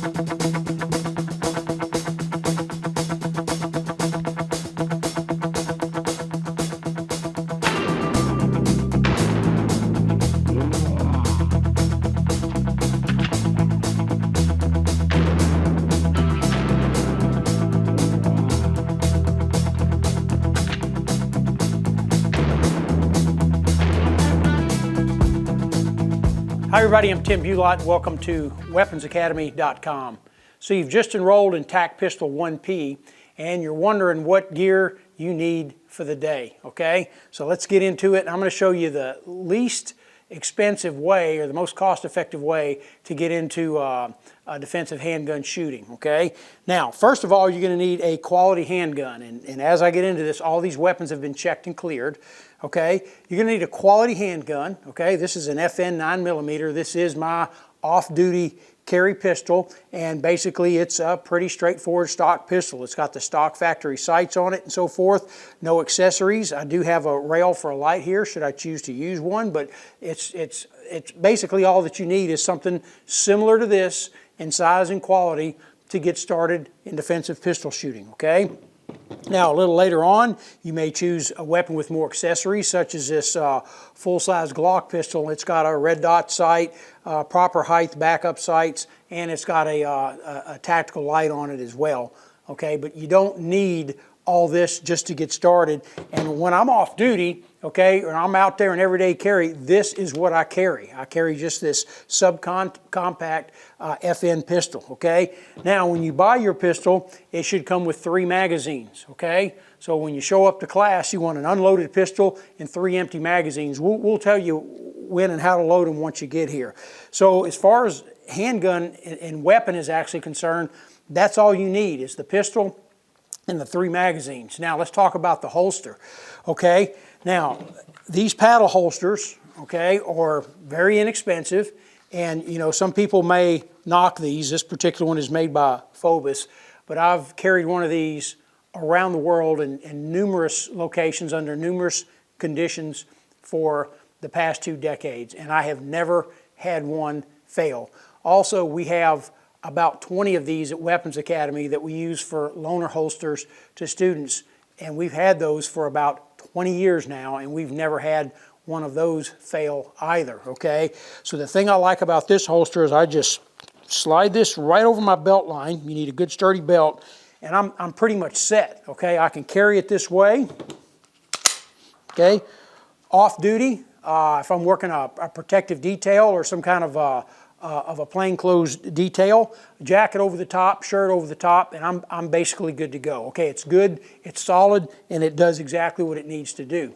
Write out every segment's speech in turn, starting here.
Hi everybody, I'm Tim Bulott and welcome to weaponsacademy.com. So you've just enrolled in TAC Pistol 1P and you're wondering what gear you need for the day, okay? So let's get into it. I'm going to show you the least expensive way or the most cost-effective way to get into defensive handgun shooting, okay? Now, first of all, you're going to need a quality handgun, and as I get into this, all these weapons have been checked and cleared, okay? You're going to need a quality handgun, okay? This is an FN 9mm. This is my off-duty carry pistol, and basically it's a pretty straightforward stock pistol. It's got the stock factory sights on it and so forth, no accessories. I do have a rail for a light here should I choose to use one, but it's basically all that you need is something similar to this in size and quality to get started in defensive pistol shooting, okay? Now, a little later on, you may choose a weapon with more accessories, such as this full-size Glock pistol. It's got a red dot sight, proper height backup sights, and it's got a tactical light on it as well. Okay, but you don't need all this just to get started. And when I'm off duty, okay, or I'm out there in everyday carry, this is what I carry. I carry just this subcompact FN pistol, okay? Now, when you buy your pistol, it should come with 3 magazines, okay? So when you show up to class, you want an unloaded pistol and 3 empty magazines. We'll tell you when and how to load them once you get here. So as far as handgun and weapon is actually concerned, that's all you need is the pistol and the 3 magazines. Now let's talk about the holster, okay? Now, these paddle holsters, okay, are very inexpensive, and you know, some people may knock these. This particular one is made by Phobos, but I've carried one of these around the world in numerous locations under numerous conditions for the past 2 decades, and I have never had one fail. Also, we have about 20 of these at Weapons Academy that we use for loaner holsters to students, and we've had those for about 20 years now, and we've never had one of those fail either, okay? So the thing I like about this holster is I just slide this right over my belt line. You need a good sturdy belt, and I'm pretty much set, okay? I can carry it this way, okay? Off duty, if I'm working a protective detail or some kind of a plainclothes detail, jacket over the top, shirt over the top, and I'm basically good to go. Okay, it's good, it's solid, and it does exactly what it needs to do.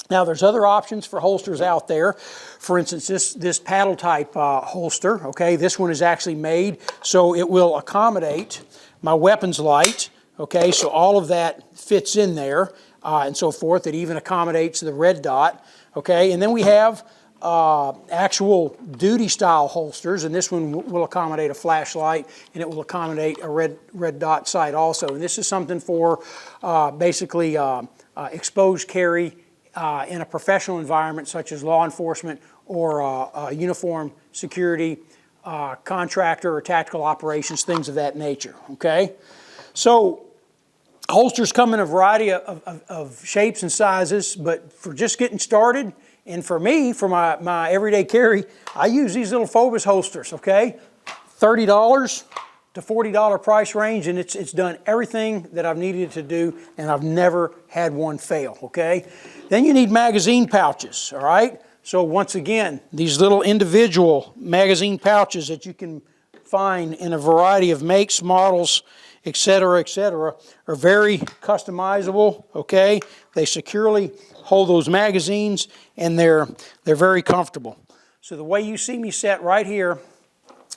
Now, there's other options for holsters out there. For instance, this paddle type holster, okay, this one is actually made so it will accommodate my weapons light, okay, so all of that fits in there and so forth. It even accommodates the red dot, okay, and then we have actual duty style holsters, and this one will accommodate a flashlight and it will accommodate a red dot sight also. And this is something for basically exposed carry in a professional environment such as law enforcement or uniform security, contractor or tactical operations, things of that nature, okay? So holsters come in a variety of shapes and sizes, but for just getting started, and for me, for my everyday carry, I use these little Phobos holsters, okay? $30 to $40 price range, and it's done everything that I've needed to do, and I've never had one fail, okay? Then you need magazine pouches, all right? So once again, these little individual magazine pouches that you can find in a variety of makes, models, et cetera, are very customizable, okay? They securely hold those magazines, and they're very comfortable. So the way you see me set right here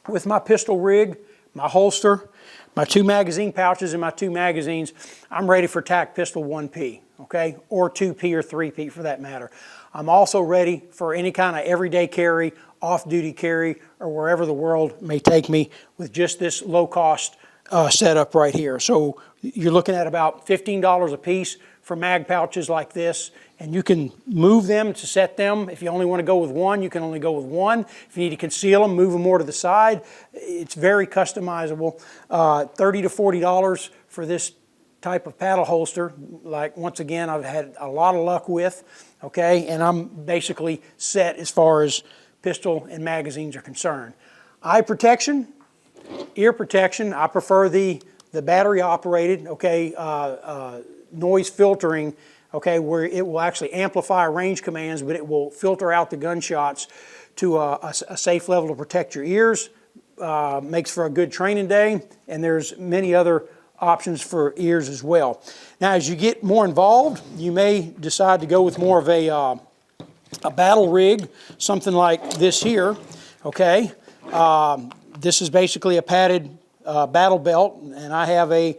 with my pistol rig, my holster, my 2 magazine pouches and my 2 magazines, I'm ready for TAC Pistol 1P, okay? Or 2P or 3P for that matter. I'm also ready for any kind of everyday carry, off-duty carry, or wherever the world may take me with just this low-cost setup right here. So you're looking at about $15 a piece for mag pouches like this, and you can move them to set them. If you only want to go with one, you can only go with one. If you need to conceal them, move them more to the side. It's very customizable. $30 to $40 for this type of paddle holster, like once again, I've had a lot of luck with, okay, and I'm basically set as far as pistol and magazines are concerned. Eye protection, ear protection, I prefer the battery operated, okay, noise filtering, okay, where it will actually amplify range commands, but it will filter out the gunshots to a safe level to protect your ears. Makes for a good training day, and there's many other options for ears as well. Now, as you get more involved, you may decide to go with more of a battle rig, something like this here, okay? This is basically a padded battle belt, and I have a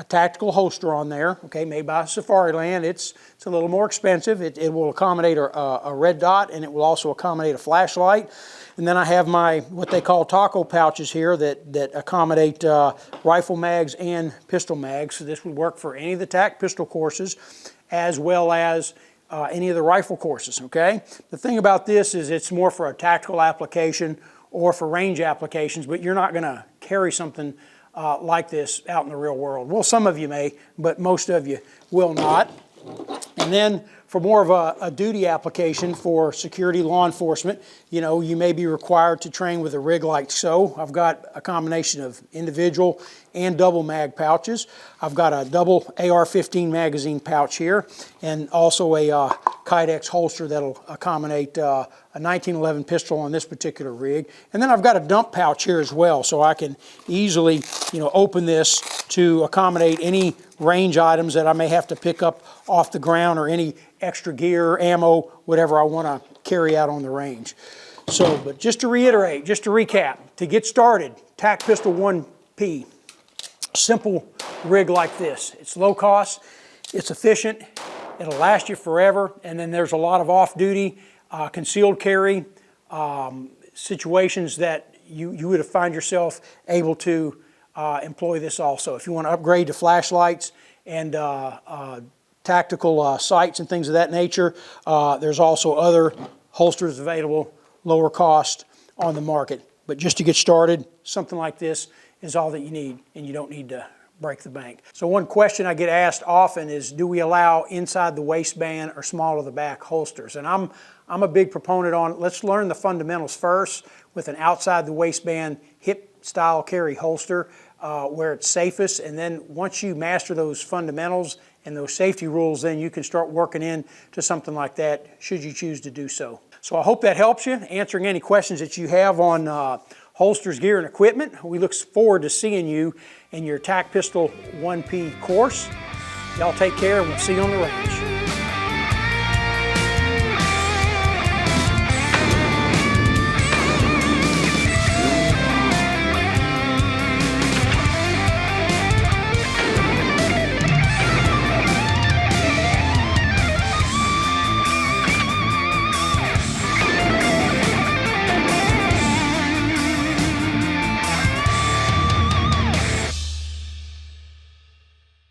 tactical holster on there, okay, made by Safariland. It's a little more expensive. It will accommodate a red dot, and it will also accommodate a flashlight. And then I have my, what they call taco pouches here that accommodate rifle mags and pistol mags. So this would work for any of the TAC pistol courses as well as any of the rifle courses, okay? The thing about this is it's more for a tactical application or for range applications, but you're not gonna carry something like this out in the real world. Well, some of you may, but most of you will not. And then for more of a duty application for security, law enforcement, you may be required to train with a rig like so. I've got a combination of individual and double mag pouches. I've got a double AR-15 magazine pouch here, and also a Kydex holster that'll accommodate a 1911 pistol on this particular rig. And then I've got a dump pouch here as well, so I can easily, open this to accommodate any range items that I may have to pick up off the ground, or any extra gear, ammo, whatever I want to carry out on the range. So, but just to reiterate, just to recap, to get started, TAC Pistol 1P, simple rig like this. It's low cost, it's efficient, it'll last you forever, and then there's a lot of off-duty, concealed carry situations that you would find yourself able to employ this also. If you want to upgrade to flashlights and tactical sights and things of that nature, there's also other holsters available, lower cost on the market. But just to get started, something like this is all that you need, and you don't need to break the bank. So one question I get asked often is, do we allow inside the waistband or small of the back holsters? And I'm a big proponent on, let's learn the fundamentals first with an outside the waistband hip style carry holster where it's safest, and then once you master those fundamentals and those safety rules, then you can start working into something like that should you choose to do so. So I hope that helps you, answering any questions that you have on holsters, gear, and equipment. We look forward to seeing you in your TAC Pistol 1P course. Y'all take care, and we'll see you on the range.